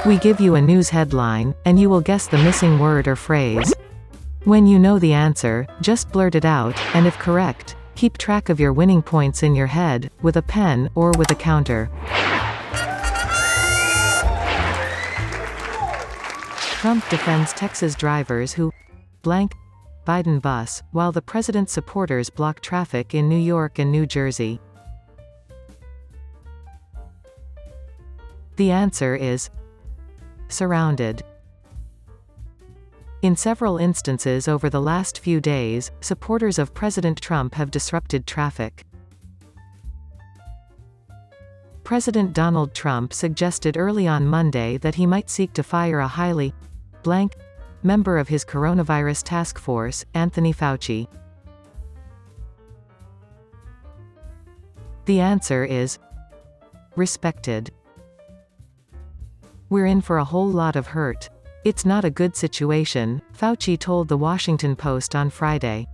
We give you a news headline, and you will guess the missing word or phrase. When you know the answer, just blurt it out, and if correct, keep track of your winning points in your head, with a pen, or with a counter. Trump defends Texas drivers who blank Biden bus, while the president's supporters block traffic in New York and New Jersey. The answer is surrounded. In several instances over the last few days, supporters of President Trump have disrupted traffic. President Donald Trump suggested early on Monday that he might seek to fire a highly blank member of his coronavirus task force, Anthony Fauci. The answer is respected. We're in for a whole lot of hurt. It's not a good situation, Fauci told The Washington Post on Friday.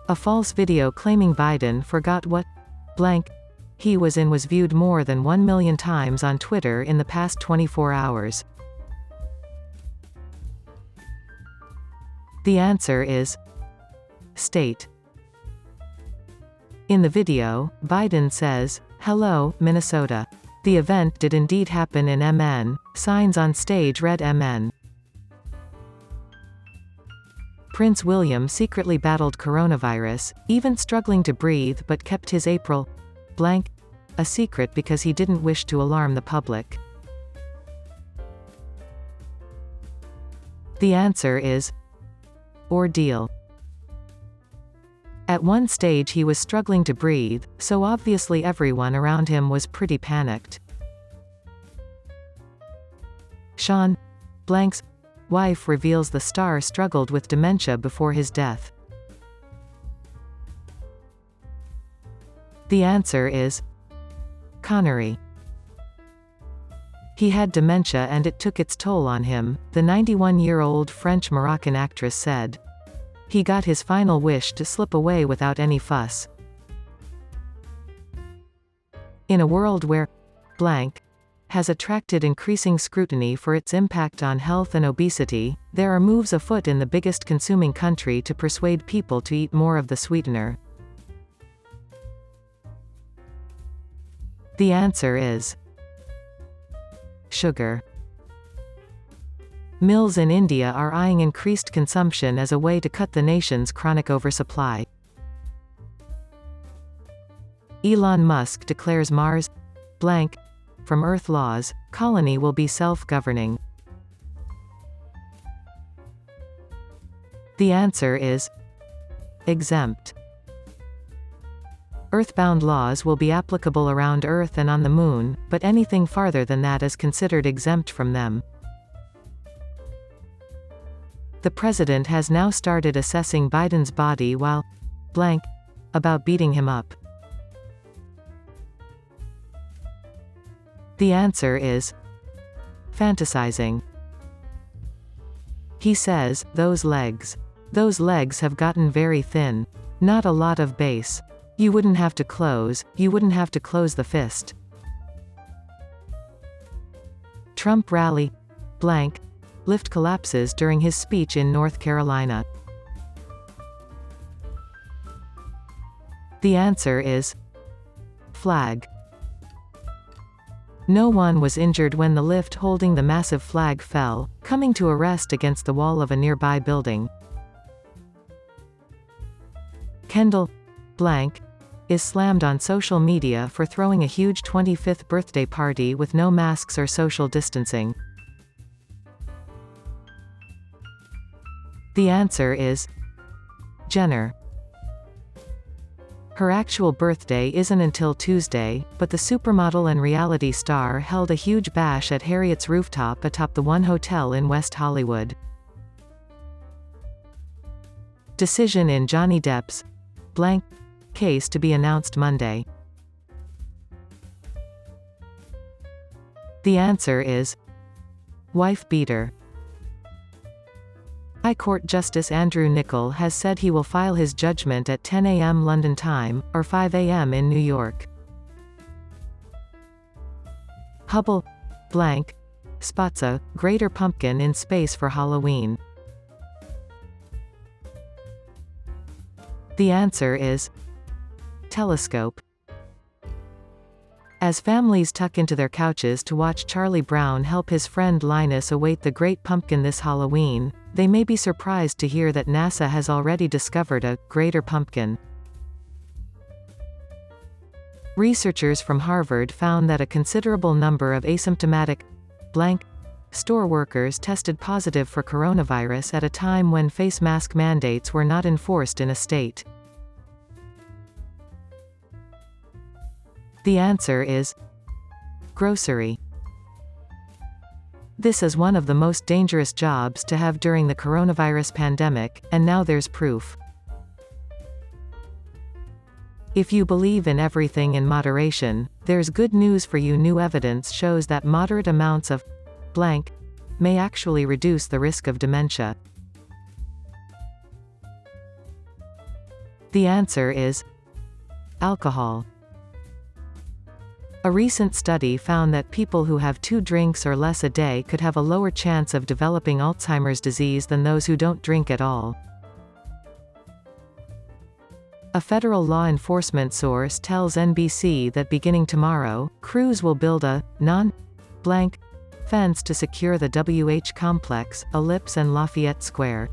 A false video claiming Biden forgot what blank he was in was viewed more than 1 million times on Twitter in the past 24 hours. The answer is state. In the video, Biden says, "Hello, Minnesota." The event did indeed happen in MN, signs on stage read MN. Prince William secretly battled coronavirus, even struggling to breathe, but kept his April blank a secret because he didn't wish to alarm the public. The answer is ordeal. At one stage he was struggling to breathe, so obviously everyone around him was pretty panicked. Sean blank's wife reveals the star struggled with dementia before his death. The answer is Connery. He had dementia and it took its toll on him, the 91-year-old French-Moroccan actress said. He got his final wish to slip away without any fuss. In a world where blank has attracted increasing scrutiny for its impact on health and obesity, there are moves afoot in the biggest consuming country to persuade people to eat more of the sweetener. The answer is sugar. Mills in India are eyeing increased consumption as a way to cut the nation's chronic oversupply. Elon Musk declares Mars blank from Earth laws, colony will be self-governing. The answer is exempt. Earthbound laws will be applicable around Earth and on the Moon, but anything farther than that is considered exempt from them. The president has now started assessing Biden's body while blank about beating him up. The answer is fantasizing. He says, those legs have gotten very thin. Not a lot of base. You wouldn't have to close the fist. Trump rally blank lift collapses during his speech in North Carolina. The answer is flag. No one was injured when the lift holding the massive flag fell, coming to a rest against the wall of a nearby building. Kendall blank is slammed on social media for throwing a huge 25th birthday party with no masks or social distancing. The answer is Jenner. Her actual birthday isn't until Tuesday, but the supermodel and reality star held a huge bash at Harriet's rooftop atop the One Hotel in West Hollywood. Decision in Johnny Depps blank case to be announced Monday. The answer is wife beater. High Court Justice Andrew Niccol has said he will file his judgment at 10 a.m. London time, or 5 a.m. in New York. Hubble blank spots a greater pumpkin in space for Halloween? The answer is telescope. As families tuck into their couches to watch Charlie Brown help his friend Linus await the great pumpkin this Halloween, they may be surprised to hear that NASA has already discovered a greater pumpkin. Researchers from Harvard found that a considerable number of asymptomatic blank store workers tested positive for coronavirus at a time when face mask mandates were not enforced in a state. The answer is grocery. This is one of the most dangerous jobs to have during the coronavirus pandemic, and now there's proof. If you believe in everything in moderation, there's good news for you. New evidence shows that moderate amounts of blank may actually reduce the risk of dementia. The answer is alcohol. A recent study found that people who have 2 drinks or less a day could have a lower chance of developing Alzheimer's disease than those who don't drink at all. A federal law enforcement source tells NBC that beginning tomorrow, crews will build a non-blank fence to secure the WH Complex, Ellipse and Lafayette Square.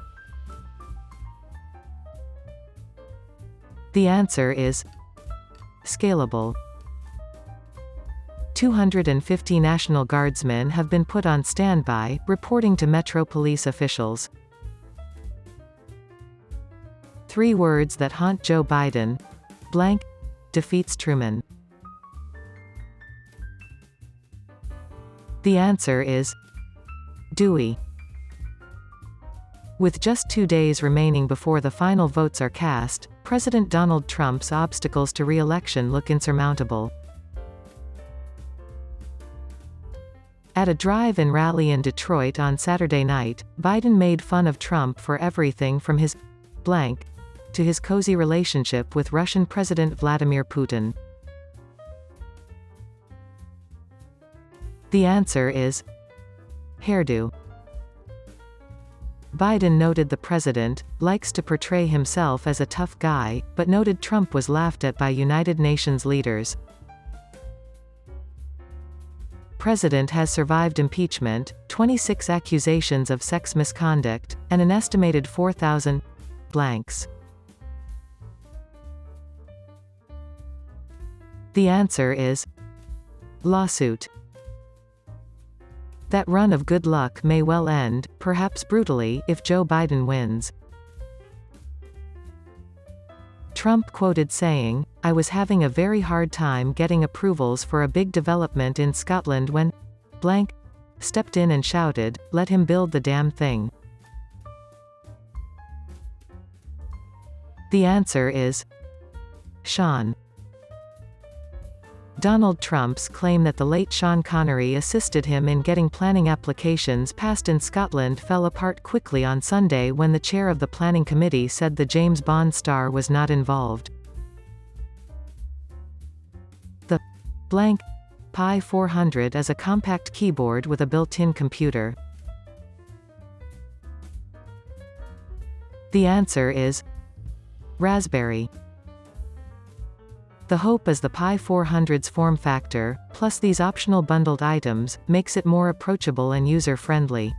The answer is scalable. 250 National Guardsmen have been put on standby, reporting to Metro Police officials. 3 words that haunt Joe Biden blank defeats Truman. The answer is Dewey. With just 2 days remaining before the final votes are cast, President Donald Trump's obstacles to re-election look insurmountable. At a drive-in rally in Detroit on Saturday night, Biden made fun of Trump for everything from his blank to his cozy relationship with Russian President Vladimir Putin. The answer is hairdo. Biden noted the president likes to portray himself as a tough guy, but noted Trump was laughed at by United Nations leaders. President has survived impeachment, 26 accusations of sex misconduct, and an estimated 4,000 blanks. The answer is lawsuit. That run of good luck may well end, perhaps brutally, if Joe Biden wins. Trump quoted saying, "I was having a very hard time getting approvals for a big development in Scotland when blank stepped in and shouted, 'Let him build the damn thing.'" The answer is Sean. Donald Trump's claim that the late Sean Connery assisted him in getting planning applications passed in Scotland fell apart quickly on Sunday when the chair of the planning committee said the James Bond star was not involved. The blank Pi 400 is a compact keyboard with a built-in computer. The answer is Raspberry. The hope is the Pi 400's form factor, plus these optional bundled items, makes it more approachable and user-friendly.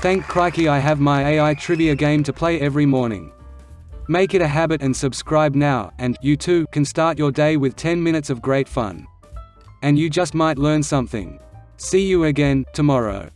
Thank crikey, I have my AI trivia game to play every morning. Make it a habit and subscribe now, and you too can start your day with 10 minutes of great fun. And you just might learn something. See you again tomorrow.